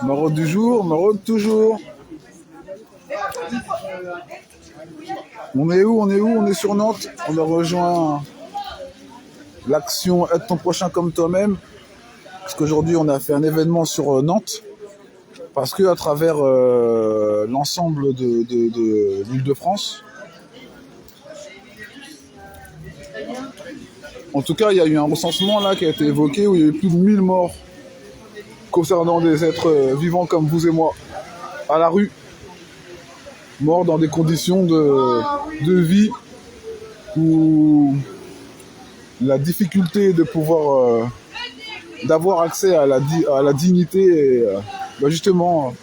Maraude du jour, maraude toujours. On est où? On est sur Nantes. On a rejoint l'action Aide ton prochain comme toi-même. Parce qu'aujourd'hui, on a fait un événement sur Nantes. Parce que à travers l'ensemble de l'Île-de-France, en tout cas, il y a eu un recensement là qui a été évoqué où il y a eu plus de 1000 morts concernant des êtres vivants comme vous et moi à la rue, morts dans des conditions de vie où la difficulté de pouvoir d'avoir accès à la dignité et justement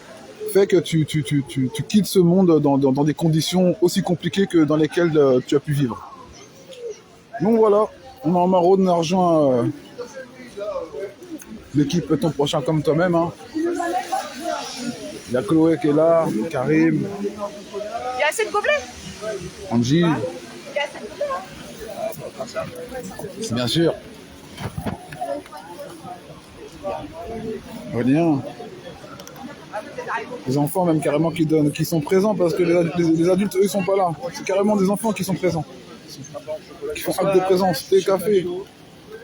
fait que tu quittes ce monde dans des conditions aussi compliquées que dans lesquelles tu as pu vivre. Donc voilà, on est en maraude, on a rejoint l'équipe Ton prochain comme toi-même. Hein. Il y a Chloé qui est là, Karim. Il y a assez de gobelets. Angie. Il y a assez de gobelets. Bien sûr. Rien. Les enfants même carrément qui sont présents parce que les adultes eux ils sont pas là. C'est carrément des enfants qui sont présents. Qui font acte de présence, thé, café.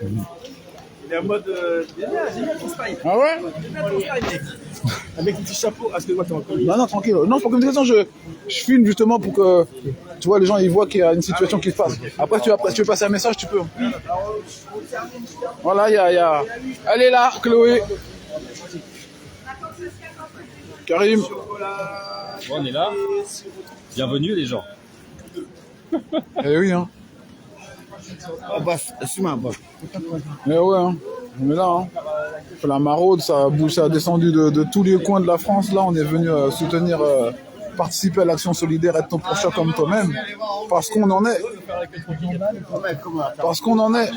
Il est en mode Ah ouais? avec un petit chapeau. Ah, excuse-moi, t'es encore. Non, tranquille. Non, pour communication, je filme justement pour que tu vois les gens ils voient qu'il y a une situation qui se passe. Après, tu veux passer un message, tu peux. Voilà, il y a. Elle est là, Chloé. Karim. On est là. Bienvenue les gens. Eh oui, hein. Abbas, assume Abbas. Eh ouais, hein. On est là, hein. La maraude, ça a descendu de tous les coins de la France. Là, on est venu soutenir, participer à l'action solidaire Aide ton prochain comme toi-même. Parce qu'on en est. Parce qu'on en est.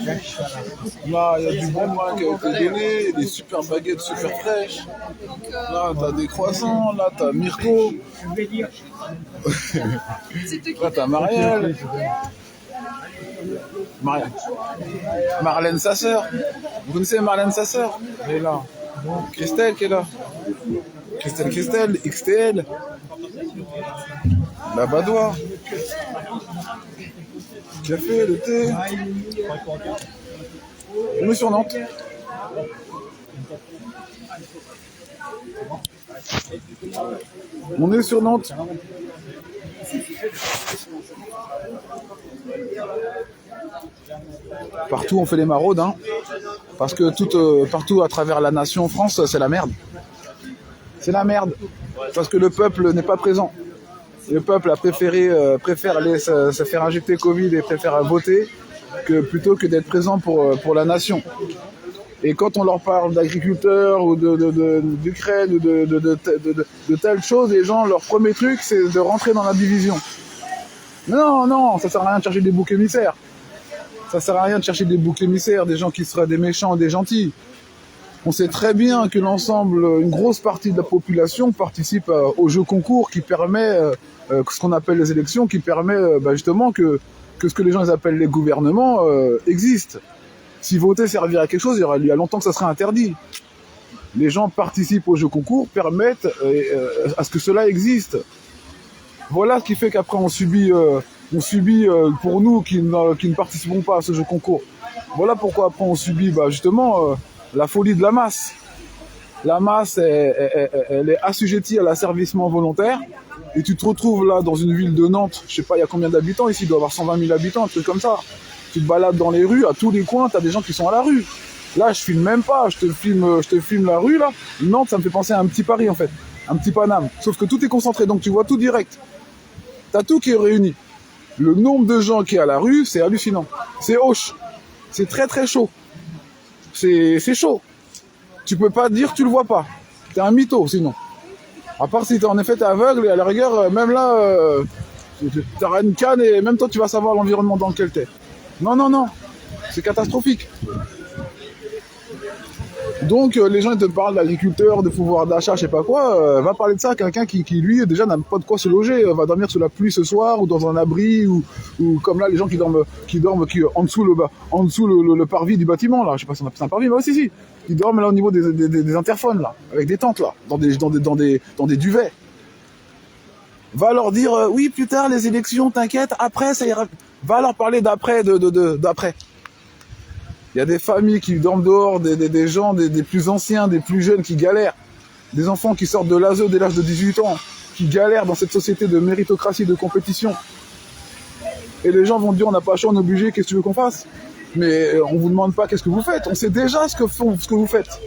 Là, il y a du bon pain qui a été donné, des super baguettes super fraîches. Là, t'as des croissants, là, t'as Mirko. Là, t'as Marielle. Marlène, sa sœur. Vous connaissez Marlène, sa sœur? Elle est là. Christelle qui est là. Christelle, XTL. La Badois. Café, le thé. On est sur Nantes. On est sur Nantes. Partout on fait les maraudes, hein, parce que partout à travers la nation France, c'est la merde. C'est la merde, parce que le peuple n'est pas présent. Le peuple a préfère aller se faire injecter Covid et préfère voter plutôt que d'être présent pour la nation. Et quand on leur parle d'agriculteurs ou d'Ukraine ou de telles choses, les gens, leur premier truc, c'est de rentrer dans la division. Non, ça sert à rien de chercher des boucs émissaires. Ça sert à rien de chercher des boucs émissaires, des gens qui seraient des méchants, des gentils. On sait très bien que une grosse partie de la population participe au jeu concours qui permet, ce qu'on appelle les élections, qui permet justement que ce que les gens appellent les gouvernements existe. Si voter servirait à quelque chose, il y a longtemps que ça serait interdit. Les gens participent au jeu concours, permettent à ce que cela existe. Voilà ce qui fait qu'après on subit pour nous qui ne participons pas à ce jeu concours. Voilà pourquoi après on subit justement la folie de la masse. La masse, elle est assujettie à l'asservissement volontaire et tu te retrouves là dans une ville de Nantes, je sais pas il y a combien d'habitants ici, il doit y avoir 120 000 habitants, un truc comme ça. Tu te balades dans les rues, à tous les coins, tu as des gens qui sont à la rue. Là, je filme même pas, je te filme la rue là. Nantes, ça me fait penser à un petit Paris en fait, un petit Paname. Sauf que tout est concentré, donc tu vois tout direct. T'as tout qui est réuni. Le nombre de gens qui est à la rue, c'est hallucinant. C'est hoche. C'est très très chaud. C'est chaud. Tu peux pas dire tu le vois pas. T'es un mytho sinon. À part si t'es aveugle et à la rigueur, même là, t'auras une canne et même toi tu vas savoir l'environnement dans lequel t'es. Non. C'est catastrophique. Donc les gens ils te parlent d'agriculteurs, de pouvoir d'achat, je sais pas quoi, va parler de ça à quelqu'un qui lui déjà n'a pas de quoi se loger, va dormir sous la pluie ce soir ou dans un abri ou comme là les gens qui dorment en dessous le parvis du bâtiment là. Je sais pas si on appelle ça un parvis, mais aussi si. Ils dorment là au niveau des interphones là, avec des tentes là, dans des duvets. Va leur dire oui plus tard les élections, t'inquiète, après ça ira. Va leur parler d'après, d'après. Il y a des familles qui dorment dehors, des gens, des plus anciens, des plus jeunes qui galèrent. Des enfants qui sortent de l'ASE dès l'âge de 18 ans, qui galèrent dans cette société de méritocratie, de compétition. Et les gens vont dire on n'a pas le choix, on est obligé, qu'est-ce que tu veux qu'on fasse? Mais on vous demande pas qu'est-ce que vous faites, on sait déjà ce que vous faites.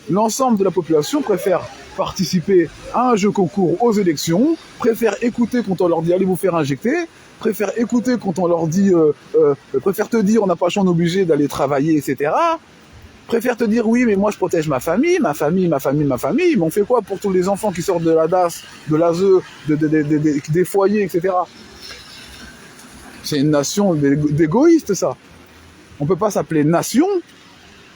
L'ensemble de la population préfère participer à un jeu concours aux élections, préfère écouter quand on leur dit allez vous faire injecter, préfère écouter quand on leur dit, préfère te dire on n'a pas le choix, on est obligé d'aller travailler, etc. Préfère te dire oui mais moi je protège ma famille, mais on fait quoi pour tous les enfants qui sortent de la DAS, de l'ASE, des foyers, etc. C'est une nation d'égoïstes ça. On peut pas s'appeler nation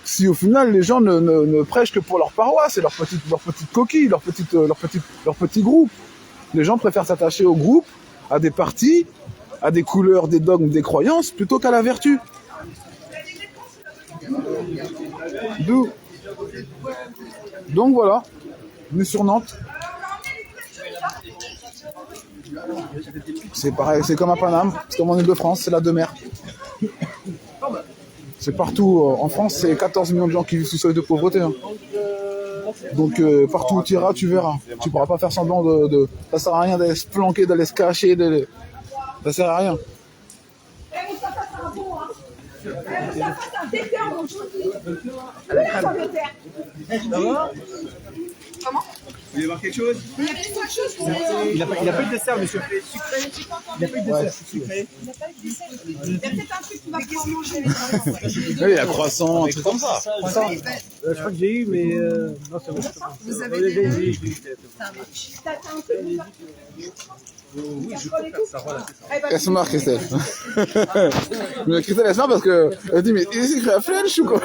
si au final les gens ne prêchent que pour leur paroisse et leur petite coquille, leur petit groupe. Les gens préfèrent s'attacher au groupe, à des partis, à des couleurs, des dogmes, des croyances, plutôt qu'à la vertu. Donc voilà, on est sur Nantes. C'est pareil, c'est comme à Paname, c'est comme en Ile-de-France, c'est la deux mers. C'est partout en France, c'est 14 millions de gens qui vivent sous le seuil de pauvreté. Hein. Donc partout où tu iras, tu verras. Tu pourras pas faire semblant de... Ça sert à rien d'aller se planquer, d'aller se cacher, ça sert à rien. Comment? Vous voulez voir quelque chose? Il y a quelque chose pour Il n'a pas eu de dessert, monsieur. Il n'a pas eu de dessert. Sucré. Il y a peut-être un truc qui va pouvoir manger. Oui, il y a croissant, un truc comme ça. Je crois que j'ai eu, mais non, c'est bon. Vous avez des... Ça T'as un truc? Oui, je peux faire ça. Voilà, c'est ça. Elle se marre, Christelle. Mais Christelle, elle se marre parce que elle dit mais il s'écrit à Flench ou quoi?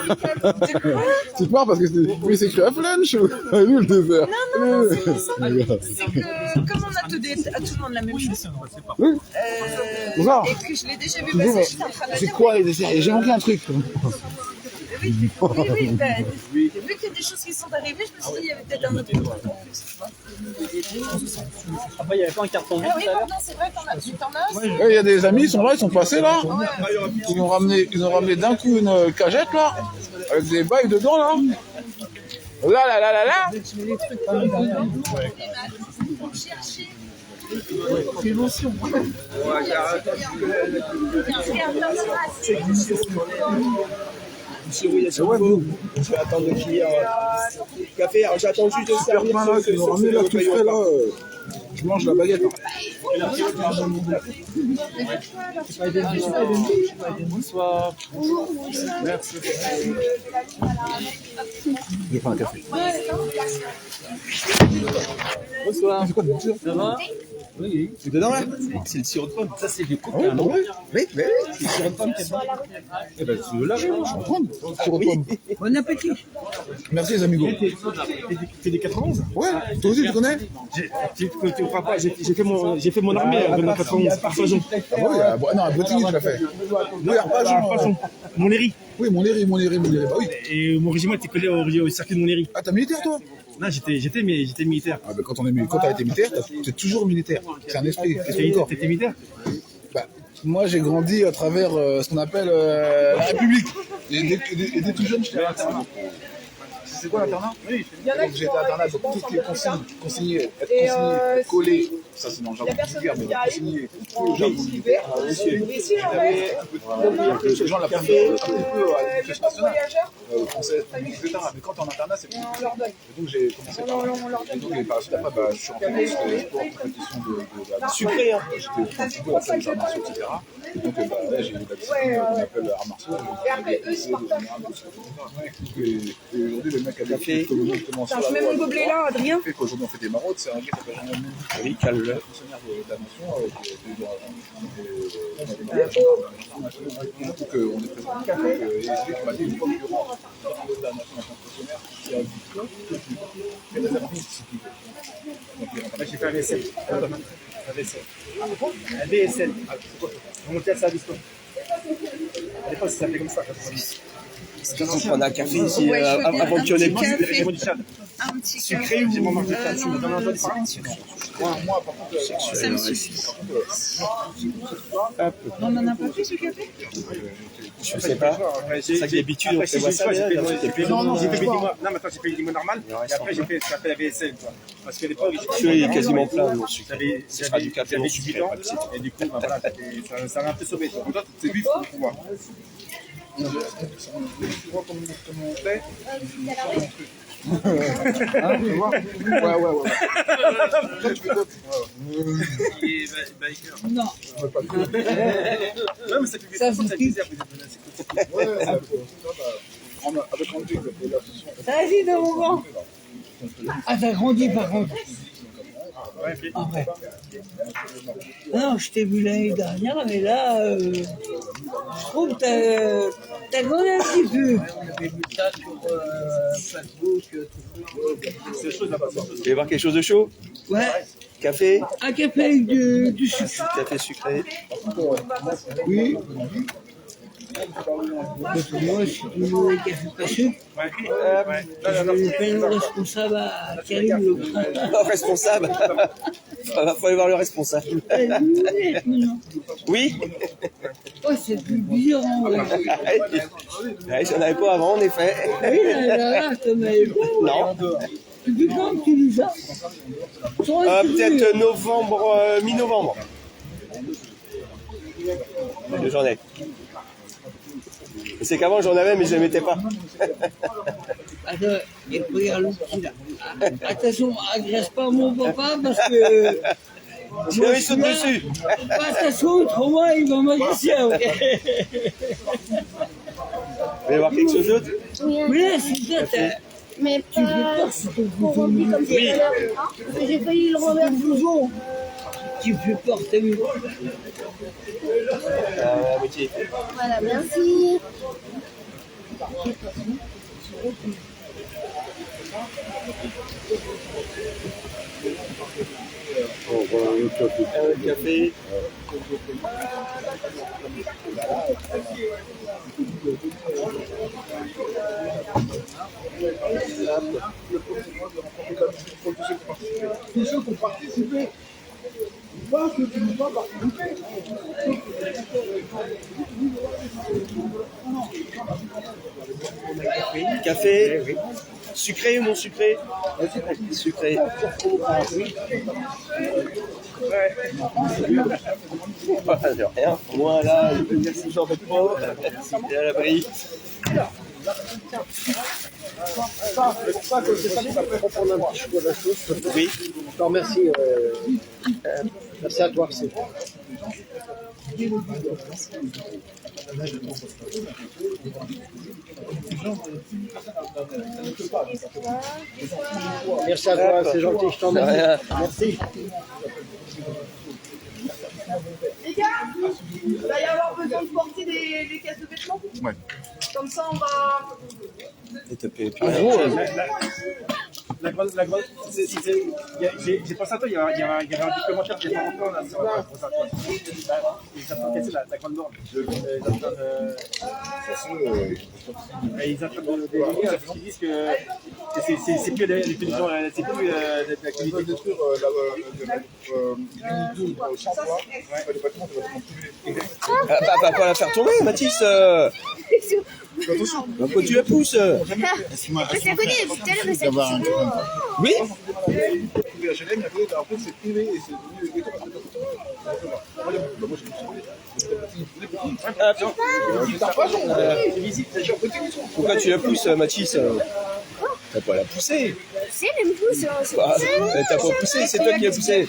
Tu te marres parce que il s'écrit à Flench ou lui le dessert? Non, c'est pas ça. C'est que comme on a tout le monde la même chose. Oui. Et que je l'ai déjà vu passer, j'étais en train de C'est dire. quoi les desserts? J'ai manqué un truc. Oui, vu qu'il y a des choses qui sont arrivées, je me suis dit il y avait peut-être un autre truc en plus. Après, il n'y avait pas un carton vide Ah oui, tout à l'heure. non, c'est vrai, t'en as. Il y a des amis, ils sont là, ils sont passés là. Ils ont ramené d'un coup une cagette là, avec des bails dedans là. Là. Chercher. Monsieur, oui, il y a sur vous. Je vais attendre de finir. Café, j'attends juste de servir. Superman là, ils ont ramené là tout frais là. Je mange la baguette. Bonsoir. Merci. Je vais prendre un café. Bonsoir. C'est quoi le Ça va? Oui. C'est dedans là? C'est le sirop de pomme. Ça, c'est du coca, non? Oui. C'est le sirop de pomme qui est dedans. Eh ben, c'est de là, je vais en prendre. Bon appétit. Merci les amigos. T'es des 91? Ouais, toi aussi tu connais? J'ai fait mon armée dans la 91, Arpajon. Ah ouais, non, à Bretigny tu l'as fait. Oui, Arpajon. Montlhéry. Oui, Montlhéry, bah oui. Et mon régiment était collé au circuit de Montlhéry. Ah, t'es militaire toi? Non, j'étais militaire. Ah, bah quand t'as été militaire, t'es toujours militaire. C'est un esprit. T'étais militaire? Bah, moi j'ai grandi à travers ce qu'on appelle la République. Et dès tout jeune, j'étais à l'internat. C'est quoi l'internat? Oui, donc j'étais à l'internat, donc tout ce qui est consigné, être consigné, collé, ça c'est dans le jargon militaire, mais consigné, tout le jargon militaire, les gens l'apprennent un petit peu à l'éducation nationale, française, etc. Mais quand t'es en internat, c'est plus difficile. Et donc j'ai commencé par là. Et donc par la suite, après, je suis rentré dans le sport, compétition de sucré, j'étais un petit peu à faire les arts martiaux, etc. Et donc là, j'ai eu la discipline qu'on appelle arts martiaux. Et après, eux, ils se partagent. Et aujourd'hui, le mec a des filles justement sur la Je mets mon gobelet là, Adrien. fait qu'aujourd'hui on fait des maraudes, c'est un gars qui s'appelle Jean Mendy. Oui, calme-le. Fonctionnaire de la nation, qui est donc on est présent. Et celui qui m'a dit une fois que durant la nation en tant que fonctionnaire, il y a un diplôme et des avancées spécifiques. J'ai fait un VSL. Un VSL. Un VSL. On montait à service quoi? l'époque, ça s'appelait comme ça. Est-ce qu'on prendre un café ici Ouais, je veux bien avant un qu'il y en ait petit plus? café. Du Tchad. Un petit Sucré café. ou j'ai mangé de Tchad? Non, T'en as entendu parler? ça me suffit. On n'en a pas plus ce café? Je sais pas. C'est ça que d'habitude, on fait ça. J'ai fait Non, j'ai fait limo. Non, mais attends, j'ai fait limo normal. Et après, j'ai fait ce qu'on appelle la VSL, quoi. Parce qu'à l'époque, celui-là, il est quasiment plein. ce sera du café non sucré. Et du coup, voilà, ça m'a un peu sauvé. En toi, c'est vif pour moi. Tu vois comment on fait? Hein, tu vois? Ouais. Toi, tu fais d'autres. Non. Non, mais ça fait plaisir. Ouais, avec Andy, l'association. Ça dit dans mon vent. Ah, t'as grandi par contre. Ah ouais. Non, je t'ai vu l'année dernière, mais là, je trouve que t'as grandi un petit peu. Vous voulez voir quelque chose de chaud? Ouais. Café? Un café avec du sucre. Café sucré. Oui. Moi, si tu veux un café pas sucre, je paye le responsable à Karim Le Grand. Oh, responsable. Faut aller voir le responsable. Oui. Oh, c'est plus bizarre, en vrai. Ouais, j'en avais pas avant, en effet. Oui, là, t'en avais pas. Non. Depuis quand tu lis ça? Peut-être novembre, mi-novembre. J'en ai. C'est qu'avant j'en avais mais je ne les mettais pas. Attends, et regarde l'outil là. Attention, agresse pas mon papa parce que. Je l'avais sauté dessus. Attention, autrement il va m'agresser, ok? Vous voulez voir quelque chose d'autre? Mais là, c'est ça, t'as. Mais Tu veux pas pas si ton pour remplir comme c'est tout à l'heure. Parce que j'ai failli le renverser. blouson. Tu fais peur, t'as vu? Moitié. Voilà, merci. Un café. Tous ceux qui ont participé, pas ceux qui n'ont pas participé. Café. Sucré ou non sucré? Sucré. De rien. Moi là, si j'en fais trop, c'est à l'abri. C'est pour ça que c'est ça qui s'appelle comprendre un petit chocolat chaud. Oui. Je te remercie. Merci à toi. Merci à toi, c'est gentil, je t'en remercie. Merci. Les gars, il va y avoir besoin de porter des caisses de vêtements. Ouais. Comme ça, on va. Et taper. La grande, j'ai pensé à toi, il y avait un documentaire qui est pas encore là sur ça. Ils attendent casser la grande borne. Ils attendent de démolir parce qu'ils disent que c'est plus l'intelligence, c'est plus l'activité. Ils veulent détruire l'unité sans toi. Les bâtiments, c'est bâtiments privés. Pas la faire tomber, Mathis. Attention. Pourquoi tu la pousses? C'est à côté, tout à l'heure, c'est Oui. Les HLM, après c'est privé et c'est devenu ghetto parce que moi Pourquoi tu la pousses, Mathis? T'as pas la pousser. C'est le pouce, c'est Bah, t'as pas poussé, c'est toi qui l'as poussé.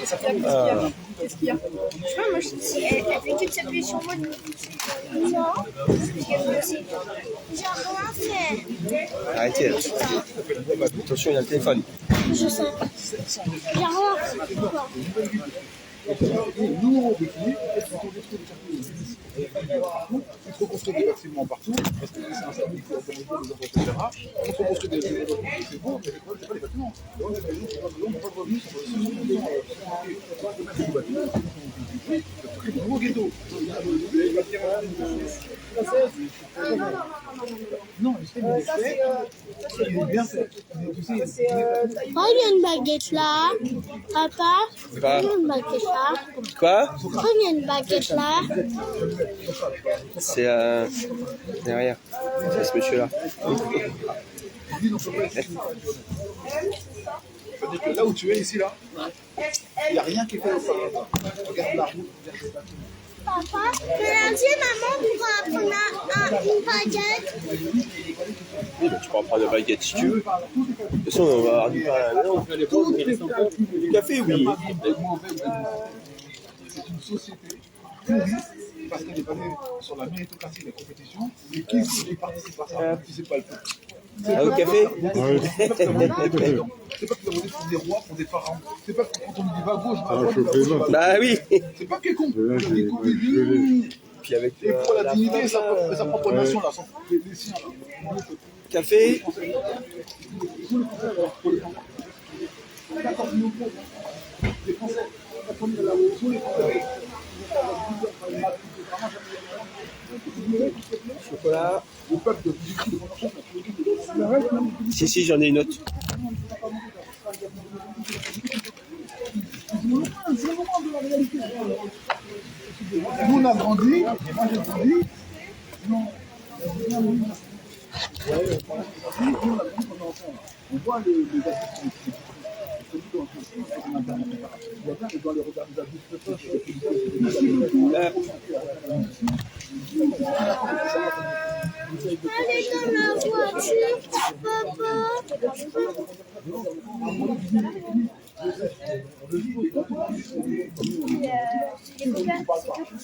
Qu'est-ce qu'il y a? Je sais pas, moi, elle fait que de s'appuyer sur moi. Non, j'ai rien fait. Arrêtez là. Attention, il y a le téléphone. Je sens. J'ai rien fait. nous, définit, il faut construire des bâtiments partout, parce que c'est un service qui a été des enfants, etc. On faut construire des bâtiments, c'est bon, mais le problème, c'est pas les bâtiments. Donc, les gens n'ont pas de revenus sur les bâtiments. C'est un nouveau ghetto. Non, je sais, mais Ça, c'est il est bien fait. Mais tu sais, c'est Oh, il y a une baguette là. Papa, il y a une baguette là. Quoi? Oh, il y a une baguette là. C'est derrière. C'est ce monsieur-là. c'est-à-dire que là où tu es, ici, là, il n'y a rien qui est fait au printemps. Regarde la route. Papa, je l'ai dit, maman, pourra prendre une baguette. Oui, bah, tu peux en prendre une baguette si tu veux. De toute façon, on va avoir du pain à la maison. Du café, oui. C'est une société touriste parce qu'elle est basée sur la méritocratie des compétitions. Mais qui participe à ça? Tu sais pas le faire. Ah, au café? C'est pas qu'ils ont voté pour des rois, pour des pharaons. C'est pas que quand on lui dit va gauche, va droite. Bah oui. C'est pas qu'il est con. Il est con, Puis avec et pour la dignité de sa propre nation, là, les siens, là. café. Chocolat. Si, j'en ai une autre. Nous, on a grandi, moi j'ai grandi. Non. On voit les astuces. Allez dans la voiture, papa.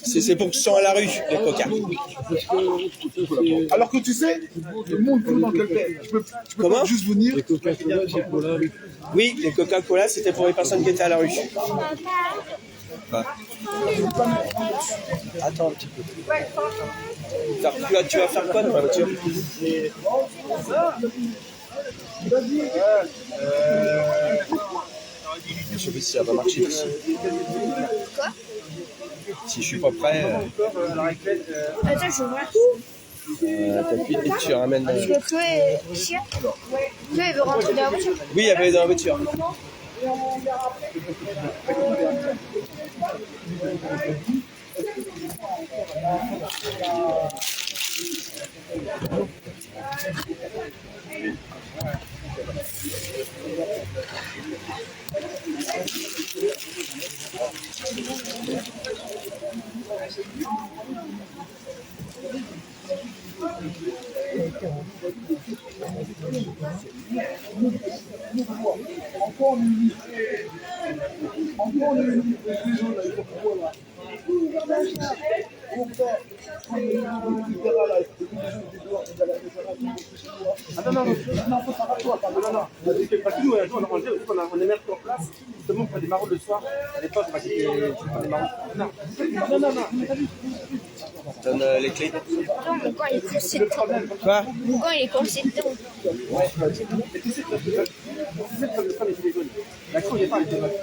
C'est pour que tu sois à la rue, les coca. Alors que tu sais, le monde tourne dans quel pays. Tu peux Comment pas juste venir. Oui, les Coca-Cola, c'était pour les personnes qui étaient à la rue. Attends un petit peu. Tu vas faire quoi dans la voiture? Je sais pas si ça va marcher ici. Quoi? Si je suis pas prêt, Attends, je vois tout. t'appuies et tu ramènes. Je veux que ici. Toi, il veut rentrer dans la voiture. Oui, elle va aller dans la voiture. Parce que nous, on est mettre en place, justement, pour des maraudes le soir. À l'époque, on va quitter les maraudes. Non. Donne les clés. Attends, mon corps, il est coincé dedans. Quoi? Mon corps, il est coincé dedans. Mais tu sais que le les gilets jaunes. La cour n'est pas avec les masques.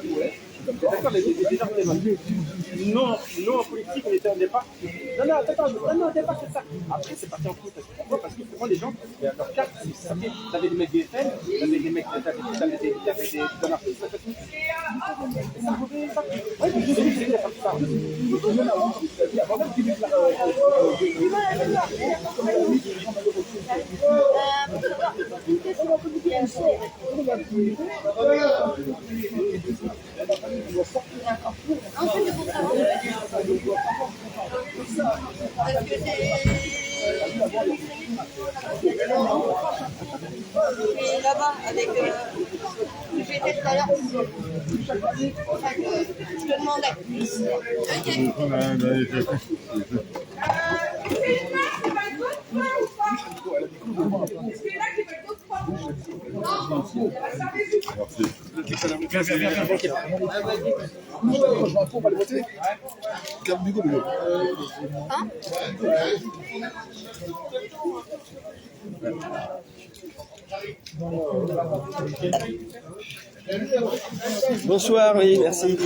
D'accord, mais déjà, on est masques. Non, en politique, on était au départ. Non, au départ, c'est ça. Après, c'est parti en couille. Pourquoi? Parce que souvent, les gens, leur carte, t'avais des mecs des FN, t'avais des mecs, t'avais des anarchistes, ouais, je sais, il a fait ça. Et là-bas, avec. J'étais tout à l'heure. Je te demandais. Bonsoir, oui, merci.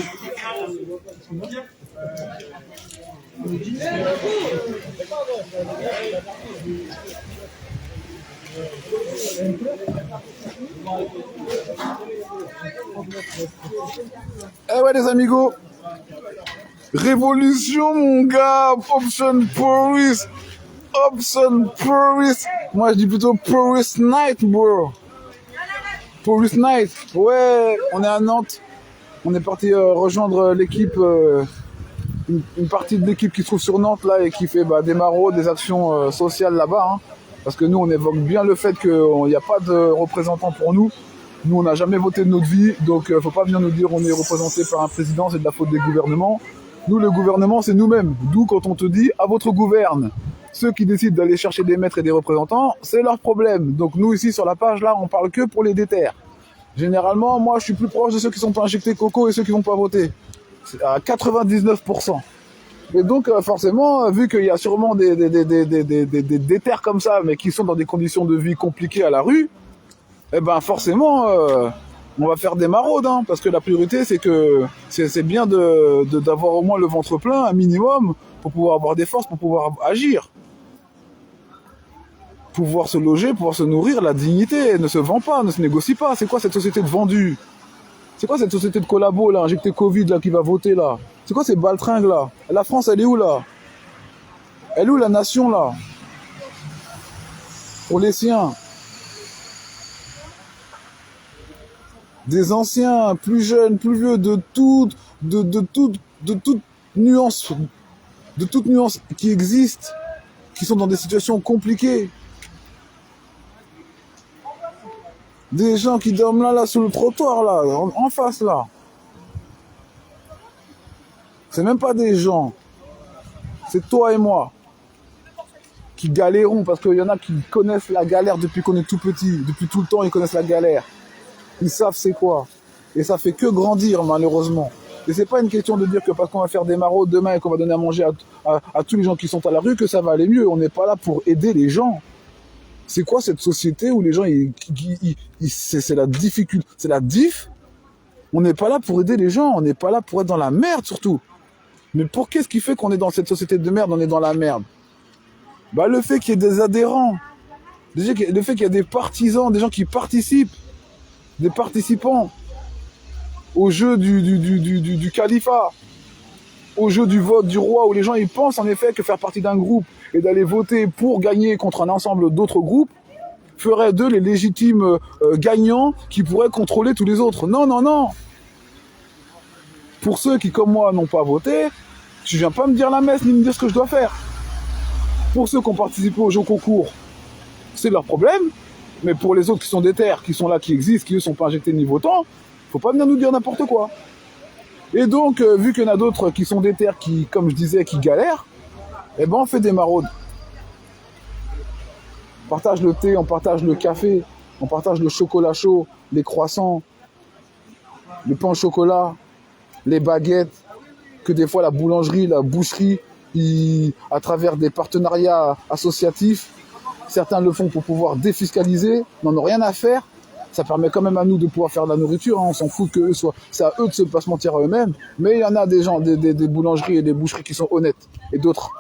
Eh ouais les amigos, révolution mon gars, Option Paris, Option Paris. Moi je dis plutôt Paris Night bro. Paris Night, ouais, on est à Nantes. On est parti rejoindre l'équipe, une partie de l'équipe qui se trouve sur Nantes là et qui fait des maraudes, des actions sociales là-bas. Hein. Parce que nous on évoque bien le fait qu'il n'y a pas de représentants pour nous. Nous on n'a jamais voté de notre vie, donc faut pas venir nous dire on est représenté par un président, c'est de la faute des gouvernements. Nous le gouvernement c'est nous-mêmes. D'où quand on te dit à votre gouverne. Ceux qui décident d'aller chercher des maîtres et des représentants, c'est leur problème. Donc nous ici sur la page là, on parle que pour les déterres. Généralement, moi je suis plus proche de ceux qui sont injectés coco et ceux qui vont pas voter. C'est à 99%. Et donc forcément, vu qu'il y a sûrement des déterres comme ça, mais qui sont dans des conditions de vie compliquées à la rue, eh ben forcément, on va faire des maraudes, hein, parce que la priorité c'est que c'est bien d'avoir au moins le ventre plein, un minimum, pour pouvoir avoir des forces, pour pouvoir agir. Pouvoir se loger, pouvoir se nourrir, la dignité ne se vend pas, ne se négocie pas. C'est quoi cette société de vendus? C'est quoi cette société de collabo là, injecté Covid là, qui va voter là? C'est quoi ces baltringues là? La France elle est où là? Elle est où la nation là? Pour les siens. Des anciens, plus jeunes, plus vieux, de toute nuance qui existent, qui sont dans des situations compliquées. Des gens qui dorment là, sur le trottoir, là, en face, là. C'est même pas des gens. C'est toi et moi. Qui galérons, parce qu'il y en a qui connaissent la galère depuis qu'on est tout petit. Depuis tout le temps, ils connaissent la galère. Ils savent c'est quoi. Et ça fait que grandir, malheureusement. Et c'est pas une question de dire que parce qu'on va faire des maraudes demain et qu'on va donner à manger à tous les gens qui sont à la rue que ça va aller mieux. On n'est pas là pour aider les gens. C'est quoi cette société où les gens, c'est la difficulté, c'est la diff. On n'est pas là pour aider les gens, on n'est pas là pour être dans la merde surtout. Mais pour qu'est-ce qui fait qu'on est dans cette société de merde, on est dans la merde? Le fait qu'il y ait des adhérents, le fait qu'il y ait des partisans, des gens qui participent, des participants au jeu du califat, au jeu du vote du roi, où les gens ils pensent en effet que faire partie d'un groupe et d'aller voter pour gagner contre un ensemble d'autres groupes ferait d'eux les légitimes gagnants qui pourraient contrôler tous les autres. Non, non, non. Pour ceux qui, comme moi, n'ont pas voté, tu viens pas me dire la messe ni me dire ce que je dois faire. Pour ceux qui ont participé au jeu concours, c'est leur problème. Mais pour les autres qui sont déter, qui sont là, qui existent, qui eux sont pas injectés ni votants, faut pas venir nous dire n'importe quoi. Et donc, vu qu'il y en a d'autres qui sont déter, qui, comme je disais, qui galèrent, eh ben on fait des maraudes. On partage le thé, on partage le café, on partage le chocolat chaud, les croissants, le pain au chocolat, les baguettes, que des fois la boulangerie, la boucherie, à travers des partenariats associatifs, certains le font pour pouvoir défiscaliser, n'en ont rien à faire. Ça permet quand même à nous de pouvoir faire de la nourriture, hein. On s'en fout que eux soient, c'est à eux de se pas se mentir à eux-mêmes. Mais il y en a des gens, des boulangeries et des boucheries qui sont honnêtes, et d'autres.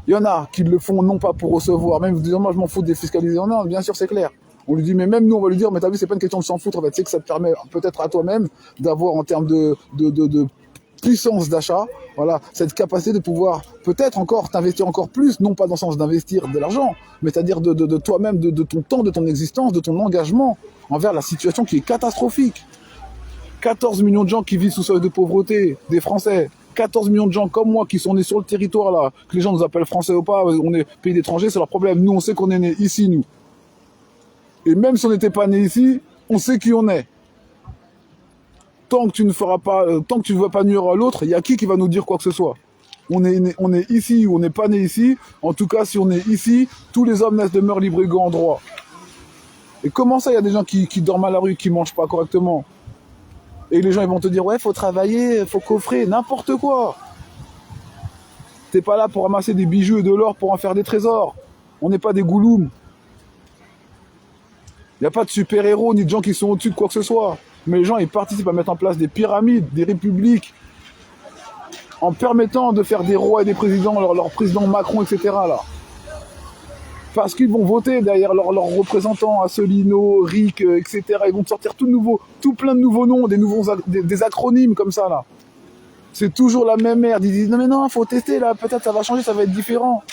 Il y en a qui le font non pas pour recevoir, même disant moi je m'en fous de défiscaliser. Non, bien sûr c'est clair. On lui dit mais même nous on va lui dire mais t'as vu c'est pas une question de s'en foutre en fait, c'est que ça te permet peut-être à toi-même d'avoir en termes de puissance d'achat, voilà, cette capacité de pouvoir peut-être encore t'investir encore plus, non pas dans le sens d'investir de l'argent, mais c'est-à-dire de toi-même, de ton temps, de ton existence, de ton engagement envers la situation qui est catastrophique. 14 millions de gens qui vivent sous seuil de pauvreté, des Français, 14 millions de gens comme moi qui sont nés sur le territoire là, que les gens nous appellent Français ou pas, on est pays d'étrangers, c'est leur problème. Nous on sait qu'on est nés ici, nous. Et même si on n'était pas nés ici, on sait qui on est. Tant que tu ne feras pas, tant que tu ne vas pas nuire à l'autre, il y a qui va nous dire quoi que ce soit? On est ici ou on n'est pas né ici. En tout cas, si on est ici, tous les hommes naissent, demeurent libres, égaux en droit. Et comment ça, il y a des gens qui dorment à la rue, qui mangent pas correctement? Et les gens ils vont te dire ouais, faut travailler, faut coffrer, n'importe quoi. T'es pas là pour ramasser des bijoux et de l'or pour en faire des trésors. On n'est pas des gouloums. Il n'y a pas de super-héros ni de gens qui sont au-dessus de quoi que ce soit. Mais les gens, ils participent à mettre en place des pyramides, des républiques, en permettant de faire des rois et des présidents, leur président Macron, etc. là. Parce qu'ils vont voter derrière leurs représentants, Asselineau, Ric, etc. Ils vont sortir tout plein de nouveaux noms, des acronymes comme ça là. C'est toujours la même merde. Ils disent non mais non, faut tester là, peut-être ça va changer, ça va être différent.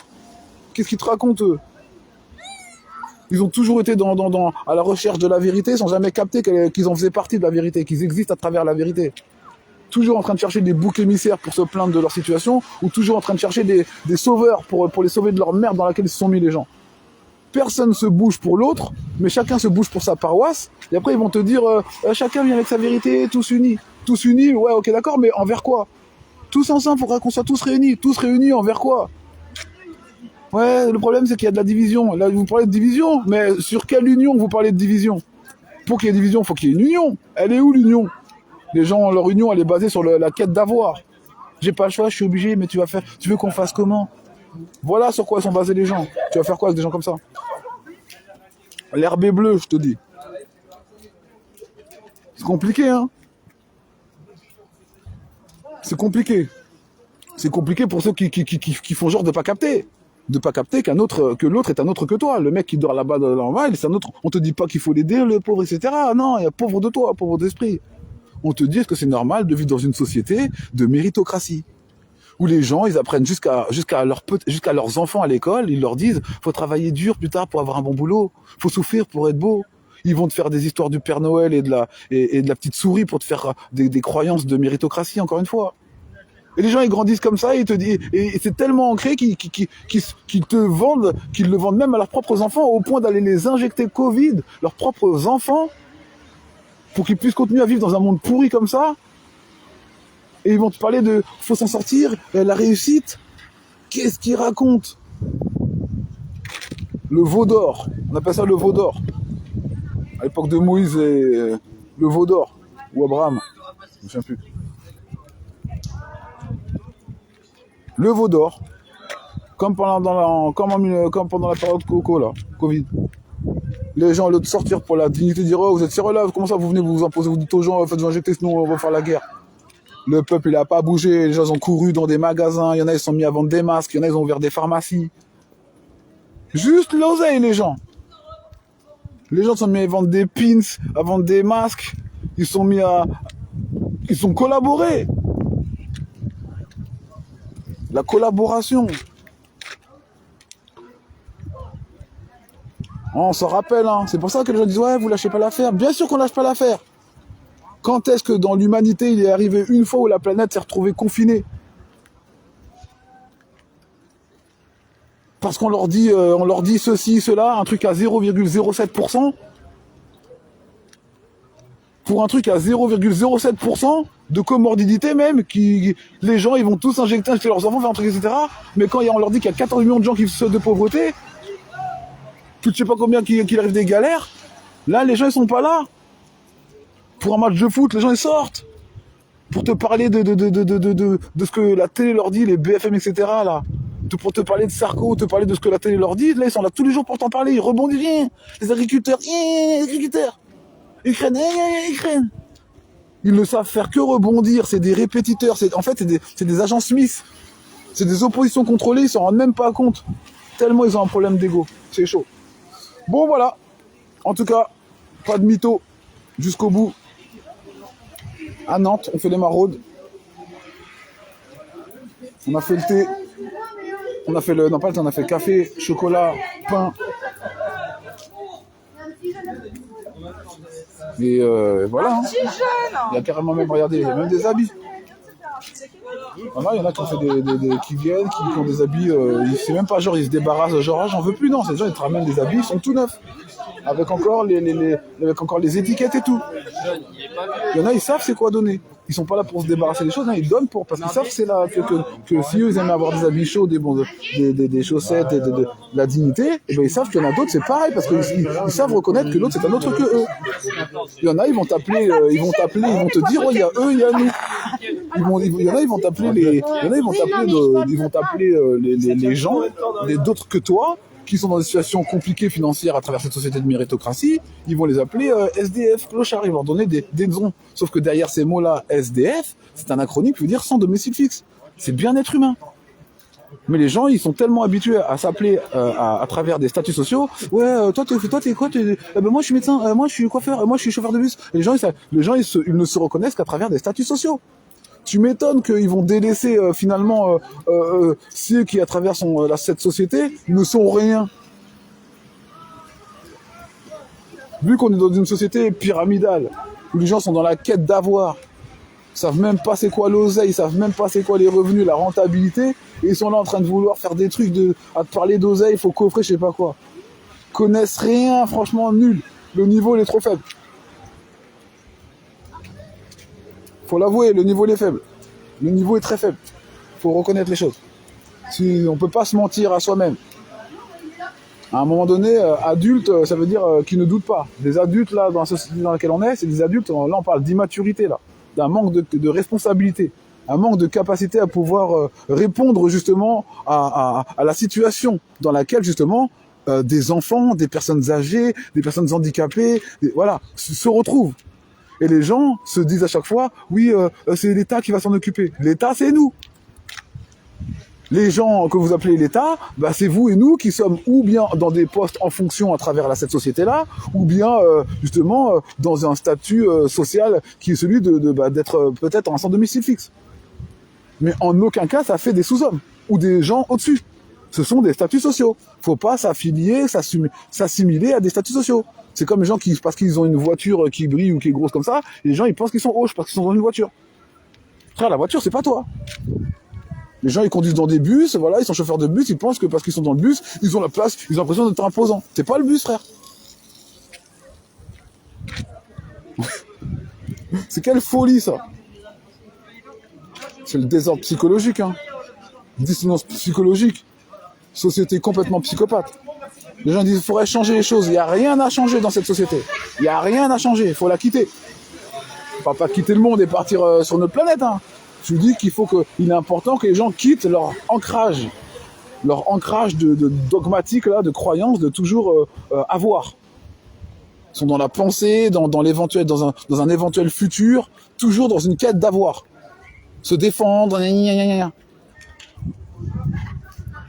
Qu'est-ce qu'ils te racontent eux? Ils ont toujours été à la recherche de la vérité sans jamais capter qu'ils en faisaient partie de la vérité, qu'ils existent à travers la vérité. Toujours en train de chercher des boucs émissaires pour se plaindre de leur situation, ou toujours en train de chercher des sauveurs pour les sauver de leur merde dans laquelle ils se sont mis les gens. Personne ne se bouge pour l'autre, mais chacun se bouge pour sa paroisse, et après ils vont te dire chacun vient avec sa vérité, tous unis. Tous unis, ouais ok d'accord, mais envers quoi? Tous ensemble, il faudra qu'on soit tous réunis envers quoi? Ouais, le problème c'est qu'il y a de la division. Là vous parlez de division, mais sur quelle union vous parlez de division? Pour qu'il y ait division, il faut qu'il y ait une union. Elle est où l'union? Les gens, leur union, elle est basée sur la quête d'avoir. J'ai pas le choix, je suis obligé, mais tu veux qu'on fasse comment? Voilà sur quoi sont basés les gens. Tu vas faire quoi avec des gens comme ça? L'herbe est bleue, je te dis. C'est compliqué, hein? C'est compliqué. C'est compliqué pour ceux qui font genre de pas capter. De pas capter que l'autre est un autre que toi. Le mec qui dort là-bas dans la c'est un autre. On te dit pas qu'il faut l'aider, le pauvre, etc. Non, il y a pauvre de toi, pauvre d'esprit. On te dit que c'est normal de vivre dans une société de méritocratie. Où les gens, ils apprennent jusqu'à leurs enfants à l'école, ils leur disent, faut travailler dur plus tard pour avoir un bon boulot, faut souffrir pour être beau. Ils vont te faire des histoires du Père Noël et de la petite souris pour te faire des croyances de méritocratie, encore une fois. Et les gens, ils grandissent comme ça, et ils te disent, et c'est tellement ancré qu'ils le vendent même à leurs propres enfants, au point d'aller les injecter Covid, leurs propres enfants, pour qu'ils puissent continuer à vivre dans un monde pourri comme ça. Et ils vont te parler de faut s'en sortir, la réussite. Qu'est-ce qu'ils racontent? Le veau d'or. On appelle ça le veau d'or. À l'époque de Moïse et le veau d'or. Ou Abraham. Je ne me souviens plus. Le veau d'or. Comme pendant la période Coco, là. Covid. Les gens, au lieu de sortir pour la dignité, dire oh, vous êtes sérieux là, comment ça vous venez vous imposer, vous dites aux gens, faites-vous injecter, sinon on va faire la guerre. Le peuple, il a pas bougé, les gens ont couru dans des magasins, il y en a, ils sont mis à vendre des masques, il y en a, ils ont ouvert des pharmacies. Juste l'oseille, les gens. Les gens sont mis à vendre des pins, à vendre des masques, ils ont collaboré. La collaboration. On s'en rappelle, hein. C'est pour ça que les gens disent ouais, vous lâchez pas l'affaire. Bien sûr qu'on lâche pas l'affaire. Quand est-ce que dans l'humanité il est arrivé une fois où la planète s'est retrouvée confinée? Parce qu'on leur dit ceci, cela, un truc à 0,07%. Pour un truc à 0,07% de comorbidité même, les gens ils vont tous injecter leurs enfants, faire un truc, etc. Mais quand on leur dit qu'il y a 14 millions de gens qui souffrent de pauvreté, je sais pas combien qu'il arrive des galères, là les gens ils sont pas là. Pour un match de foot, les gens ils sortent. Pour te parler de ce que la télé leur dit, les BFM, etc. là. Pour te parler de Sarko, te parler de ce que la télé leur dit, là ils sont là tous les jours pour t'en parler, ils rebondissent. Les agriculteurs, Ukraine. Ils ne savent faire que rebondir, c'est des répétiteurs, en fait c'est des agents Smith. C'est des oppositions contrôlées, ils s'en rendent même pas compte. Tellement ils ont un problème d'ego, c'est chaud. Bon voilà, en tout cas, pas de mytho, jusqu'au bout. À Nantes, on fait les maraudes. On a fait le thé. On a fait on a fait café, chocolat, pain. Et voilà. Hein. Il y a carrément même, regardez, il y a même des habits. Voilà, il y en a qui ont fait qui viennent, qui ont des habits, c'est même pas genre ils se débarrassent, genre ah, j'en veux plus, non, c'est gens ils te ramènent des habits, ils sont tout neufs. Avec encore les étiquettes et tout. Il y en a, ils savent c'est quoi donner. Ils sont pas là pour se débarrasser des choses, non, ils donnent parce qu'ils savent que c'est là que si eux ils aiment avoir des habits chauds, des chaussettes, de la dignité, et ben ils savent qu'il y en a d'autres c'est pareil parce qu'ils savent reconnaître que l'autre c'est un autre que eux. Il y en a, ils vont t'appeler, ils vont te dire oh il y a eux, il y a nous. Il y en a, ils vont t'appeler les gens, d'autres que toi, qui sont dans des situations compliquées financières à travers cette société de méritocratie, ils vont les appeler SDF, clochards, ils vont leur donner des noms. Sauf que derrière ces mots-là, SDF, c'est un acronyme qui veut dire sans domicile fixe. C'est bien être humain. Mais les gens, ils sont tellement habitués à s'appeler à travers des statuts sociaux. Ouais, toi, t'es quoi? Ben moi, je suis médecin. Moi, je suis coiffeur. Moi, je suis chauffeur de bus. Et les gens, ils ne se reconnaissent qu'à travers des statuts sociaux. Tu m'étonnes qu'ils vont délaisser finalement ceux qui, à travers cette société, ne sont rien. Vu qu'on est dans une société pyramidale, où les gens sont dans la quête d'avoir, savent même pas c'est quoi l'oseille, savent même pas c'est quoi les revenus, la rentabilité, et ils sont là en train de vouloir faire des trucs à te parler d'oseille, il faut coffrer, je sais pas quoi. Connaissent rien, franchement nul. Le niveau il est trop faible. Faut l'avouer, le niveau il est faible. Le niveau est très faible. Faut reconnaître les choses. On peut pas se mentir à soi-même. À un moment donné, adulte, ça veut dire qui ne doute pas. Des adultes là dans la société dans laquelle on est, c'est des adultes. Là, on parle d'immaturité là, d'un manque de responsabilité, un manque de capacité à pouvoir répondre justement à la situation dans laquelle justement des enfants, des personnes âgées, des personnes handicapées, voilà, se retrouvent. Et les gens se disent à chaque fois, oui, c'est l'État qui va s'en occuper. L'État, c'est nous. Les gens que vous appelez l'État, bah, c'est vous et nous qui sommes ou bien dans des postes en fonction à travers cette société-là, ou bien justement dans un statut social qui est celui d'être peut-être en sans domicile fixe. Mais en aucun cas, ça fait des sous-hommes ou des gens au-dessus. Ce sont des statuts sociaux. Faut pas s'affilier, s'assimiler à des statuts sociaux. C'est comme les gens qui, parce qu'ils ont une voiture qui brille ou qui est grosse comme ça, les gens ils pensent qu'ils sont hoches parce qu'ils sont dans une voiture. Frère, la voiture, c'est pas toi. Les gens, ils conduisent dans des bus, voilà, ils sont chauffeurs de bus, ils pensent que parce qu'ils sont dans le bus, ils ont la place, ils ont l'impression d'être imposants. C'est pas le bus, frère. C'est quelle folie, ça. C'est le désordre psychologique, hein. Dissonance psychologique. Société complètement psychopathe. Les gens disent, il faudrait changer les choses. Il n'y a rien à changer dans cette société. Il n'y a rien à changer, il faut la quitter. Enfin, pas quitter le monde et partir sur notre planète, hein. Je dis qu'il est important que les gens quittent leur ancrage de dogmatique là, de croyance, de toujours avoir. Ils sont dans la pensée, dans l'éventuel, dans un éventuel futur, toujours dans une quête d'avoir, se défendre, gna gna gna gna.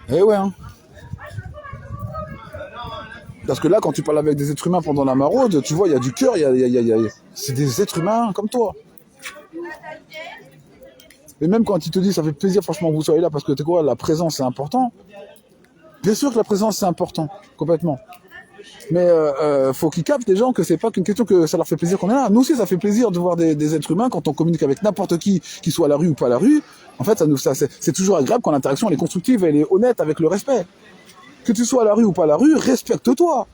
Eh ouais. Hein. Parce que là, quand tu parles avec des êtres humains pendant la maraude, tu vois, il y a du cœur, c'est des êtres humains comme toi. Et même quand ils te disent, ça fait plaisir franchement que vous soyez là, parce que tu sais quoi, la présence c'est important. Bien sûr que la présence c'est important, complètement. Mais faut qu'ils captent les gens que c'est pas qu'une question que ça leur fait plaisir qu'on est là. Nous aussi ça fait plaisir de voir des êtres humains quand on communique avec n'importe qui soit à la rue ou pas à la rue. En fait, c'est toujours agréable quand l'interaction elle est constructive, elle est honnête avec le respect. Que tu sois à la rue ou pas à la rue, respecte-toi.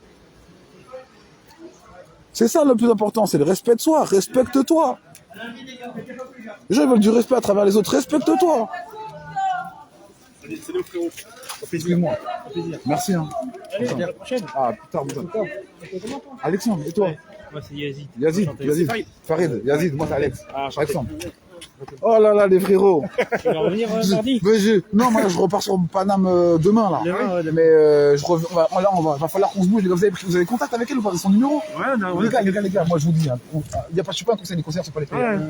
C'est ça le plus important, c'est le respect de soi, respecte-toi. Les gens veulent du respect à travers les autres, respecte-toi. C'est le frérot. Excuse-moi. Merci. Hein. Allez, à la prochaine. Ah, plus tard. Alexandre, et toi? Moi, c'est Yazid. Yazid. Farid. Yazid, moi, c'est Alex. Alexandre. Oh là là, les frérots. Tu vas revenir mardi? Non, moi, je repars sur Paname demain, là. Mais je reviens. Va falloir qu'on se bouge. Vous avez contact avec elle ou pas? Son numéro? Ouais, non. Les gars, moi, je vous dis, hein, je suis pas un conseil, les conseillers, c'est pas les frères.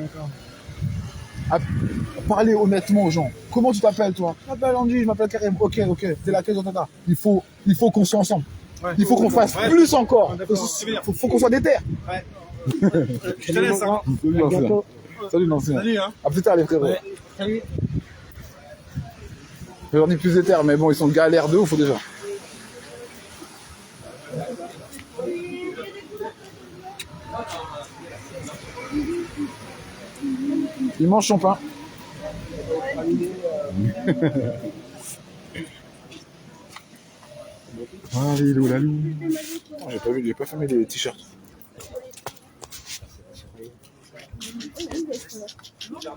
Parler honnêtement aux gens. Comment tu t'appelles, toi? Je m'appelle Andy, je m'appelle Karim. Ok. T'es laquelle dans ta? Il faut qu'on soit ensemble. Ouais. Il faut qu'on fasse plus encore. Faut qu'on soit déter. Ouais. Je te laisse, hein. Salut, l'ancien. Salut, hein. À plus tard, les frérots. Ouais. Salut. J'en ai plus déter, mais bon, ils sont galères de ouf, déjà. Il mange son pain. Allez, il est où la loup? J'ai pas fermé les t-shirts. J'en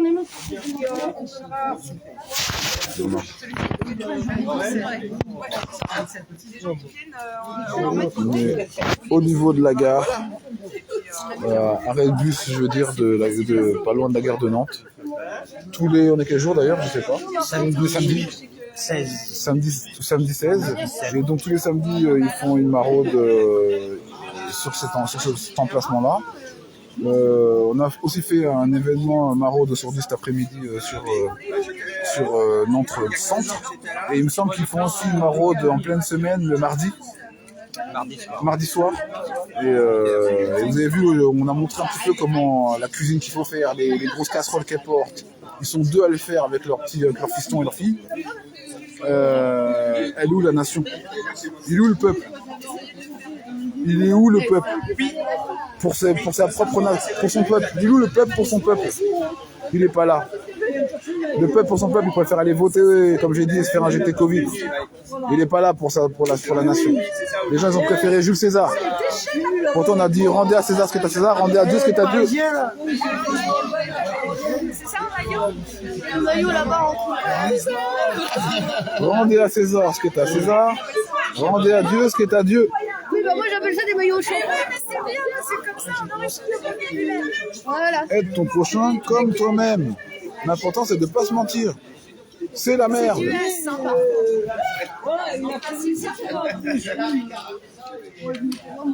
ai marre. Mais au niveau de la gare, arrêt de bus, je veux dire, de pas loin de la gare de Nantes. On est quel jour d'ailleurs, je sais pas. Samedi 16. Samedi 16. Et donc tous les samedis, ils font une maraude sur cet emplacement-là. On a aussi fait un événement maraude sur cet après-midi sur Nantes Centre. Et il me semble qu'ils font aussi une maraude en pleine semaine le mardi. Mardi soir. Et vous avez vu, on a montré un petit peu comment la cuisine qu'il faut faire, les grosses casseroles qu'elles portent. Ils sont deux à le faire avec leur fiston et leur fille. Elle est où la nation? Il est où le peuple? Il est où le peuple pour sa propre nation, pour son peuple? Il est où le peuple pour son peuple? Il n'est pas là. Le peuple pour son peuple, il préfère aller voter, comme j'ai dit, et se faire injecter Covid. Il n'est pas là pour la nation. Les gens, ils ont préféré Jules César. Pourtant, on a dit rendez à César ce qui est à César, rendez à Dieu ce qui est à Dieu. C'est ça un maillot? Un maillot là-bas en dessous. Rendez à César ce qui est à César, rendez à Dieu ce qui est à Dieu. Oui, bah moi j'appelle ça des maillots chauds. Mais c'est bien, c'est comme ça, on enrichit le vocabulaire. Voilà. Aide ton prochain comme toi-même. L'important, c'est de ne pas se mentir. C'est la merde. C'est sympa.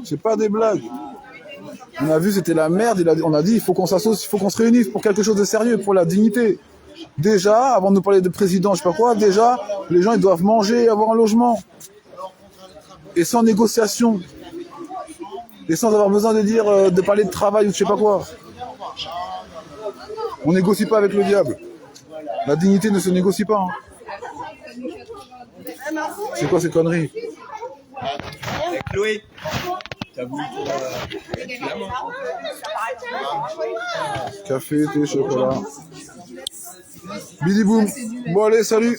C'est pas des blagues. On a vu, c'était la merde. On a dit, il faut qu'on s'associe, il faut qu'on se réunisse pour quelque chose de sérieux, pour la dignité. Déjà, avant de nous parler de président, je sais pas quoi, déjà, les gens, ils doivent manger, avoir un logement. Et sans négociation. Et sans avoir besoin de dire, de parler de travail ou je sais pas quoi. On négocie pas avec le diable. La dignité ne se négocie pas. Hein. C'est quoi ces conneries? Chloé, Café, thé, chocolat. Bidi boum. Bon allez, salut.